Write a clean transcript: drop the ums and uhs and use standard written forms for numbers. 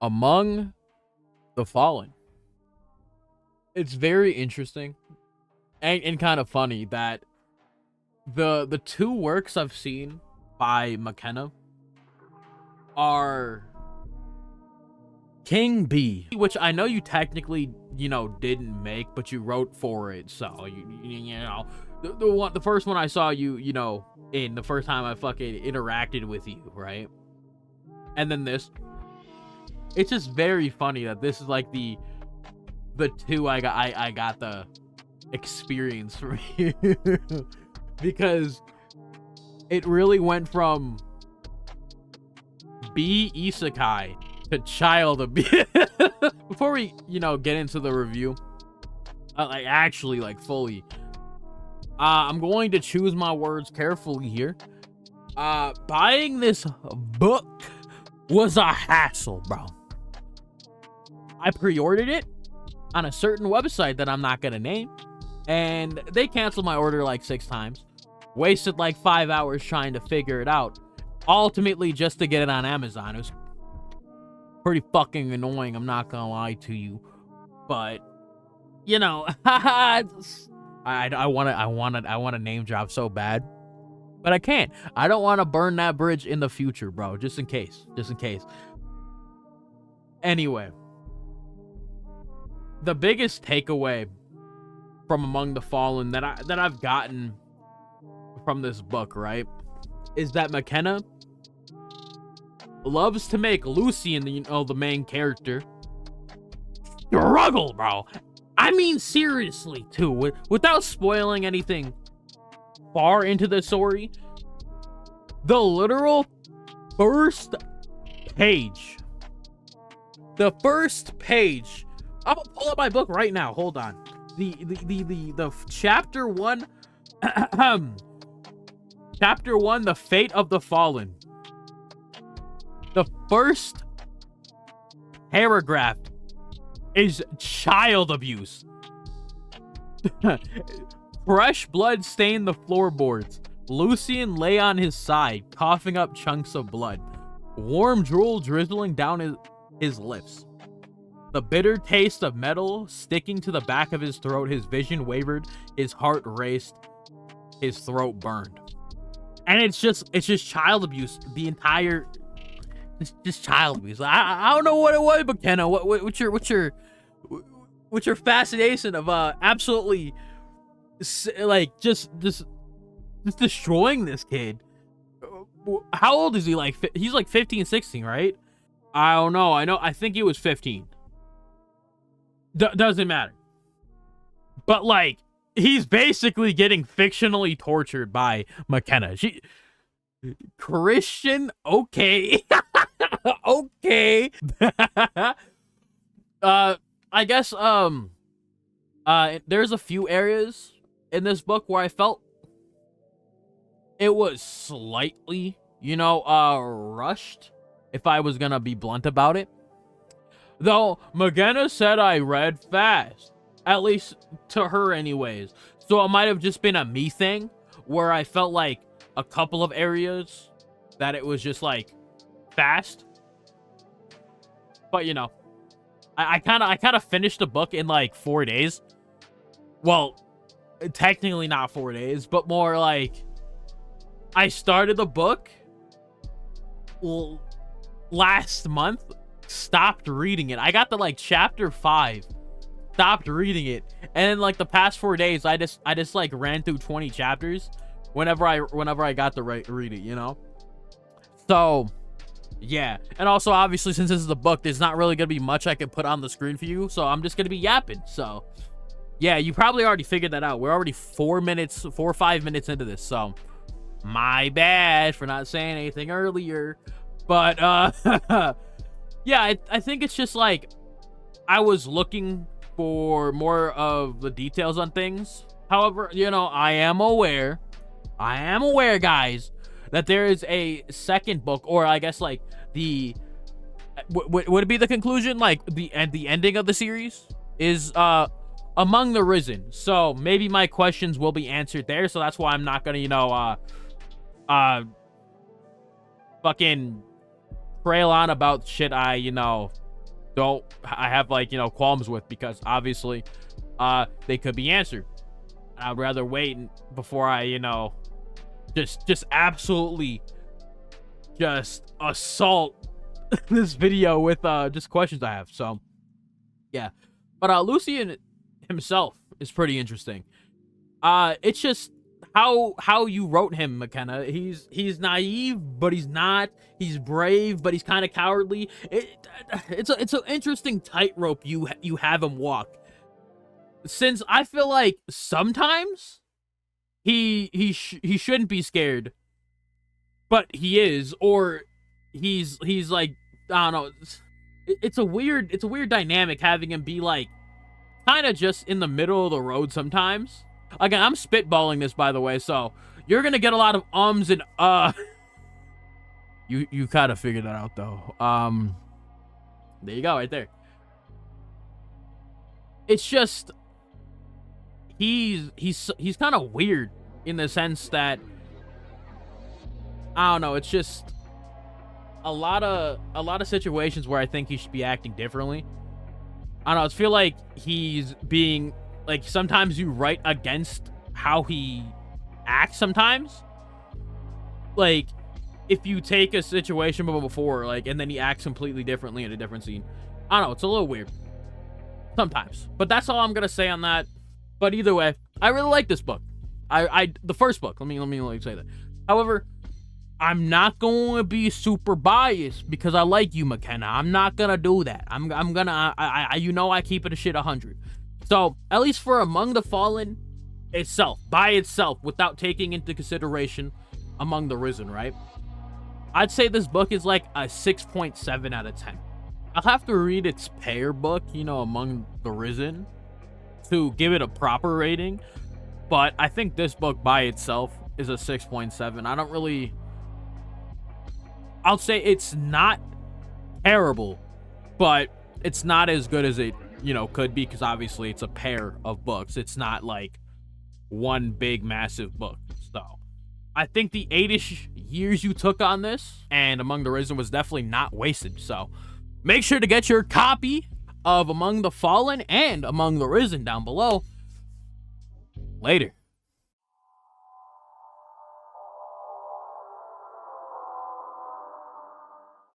Among the Fallen. It's very interesting and kind of funny that the two works I've seen by McKenna are King B, which I know you technically, didn't make, but you wrote for it. So the first one I saw you, in the first time I fucking interacted with you, right? And then this. It's just very funny that this is like the two I got the experience from you. Because it really went from B isekai to child abuse. Before we, get into the review, fully, I'm going to choose my words carefully here. Buying this book was a hassle, bro. I pre-ordered it on a certain website that I'm not gonna name, and they canceled my order like 6 times. Wasted like 5 hours trying to figure it out, ultimately just to get it on Amazon. It was pretty fucking annoying, I'm not gonna lie to you, but I want to name drop so bad, but I can't. I don't want to burn that bridge in the future, bro, just in case. Anyway, the biggest takeaway from Among the Fallen that I've gotten from this book, right, is that McKenna loves to make Lucian, the main character, struggle, bro. I mean, seriously, too. Without spoiling anything far into the story, the literal first page. The first page. I'm gonna pull up my book right now. Hold on. The chapter 1. Chapter 1, The Fate of the Fallen. The first paragraph is child abuse. Fresh blood stained the floorboards. Lucian lay on his side, coughing up chunks of blood. Warm drool drizzling down his lips. The bitter taste of metal sticking to the back of his throat. His vision wavered. His heart raced. His throat burned. And it's just child abuse. The entire, just child abuse. I don't know what it was, McKenna. What's your fascination of absolutely like just destroying this kid? How old is he? Like he's like 15, 16, right? I don't know. I think he was 15. Doesn't matter. But like, he's basically getting fictionally tortured by McKenna. Christian, okay. Okay. I guess there's a few areas in this book where I felt it was slightly, rushed, if I was gonna be blunt about it. Though McKenna said I read fast, at least to her anyways. So it might have just been a me thing where I felt like a couple of areas that it was just like fast. But I kind of finished the book in like 4 days. Well, technically not 4 days, but more like I started the book last month, stopped reading it. I got to like chapter 5, stopped reading it, and then like the past 4 days I just like ran through 20 chapters whenever I got to read it, So yeah. And also, obviously, since this is a book, there's not really gonna be much I can put on the screen for you, so I'm just gonna be yapping. So yeah, you probably already figured that out. We're already 4 or 5 minutes into this, so my bad for not saying anything earlier. But yeah, I think it's just like I was looking for more of the details on things. However, I am aware, guys, that there is a second book, or I guess like the would it be the conclusion, like the ending of the series is Among the Risen. So maybe my questions will be answered there. So that's why I'm not gonna fucking trail on about shit I don't I have like, you know, qualms with, because obviously they could be answered. I'd rather wait before I, you know, just absolutely just assault this video with just questions I have. So yeah, but Lucian himself is pretty interesting. It's just how you wrote him, McKenna. He's naive, but he's not. He's brave, but he's kind of cowardly. It's an interesting tightrope you have him walk. Since I feel like sometimes he shouldn't be scared, but he is, or he's like, I don't know. It's a weird dynamic having him be like kind of just in the middle of the road sometimes. Again, I'm spitballing this, by the way, so you're gonna get a lot of ums and You kind of figured that out though. There you go, right there. It's just he's kind of weird in the sense that, I don't know. It's just a lot of situations where I think he should be acting differently. I don't know. I feel like he's being like, sometimes you write against how he acts sometimes. Like, if you take a situation before, like, and then he acts completely differently in a different scene. I don't know. It's a little weird sometimes. But that's all I'm gonna say on that. But either way, I really like this book. The first book. Let me like say that. However, I'm not going to be super biased because I like you, McKenna. I'm not gonna do that. I'm gonna, you know, I keep it a shit 100. So at least for Among the Fallen itself, by itself, without taking into consideration Among the Risen, right? I'd say this book is like a 6.7 out of 10. I'll have to read its pair book, you know, Among the Risen, to give it a proper rating. But I think this book by itself is a 6.7. I don't really... I'll say it's not terrible, but it's not as good as it, you know, could be, because obviously it's a pair of books. It's not like one big massive book. So I think the 8-ish years you took on this and Among the Risen was definitely not wasted. So make sure to get your copy of Among the Fallen and Among the Risen down below. Later.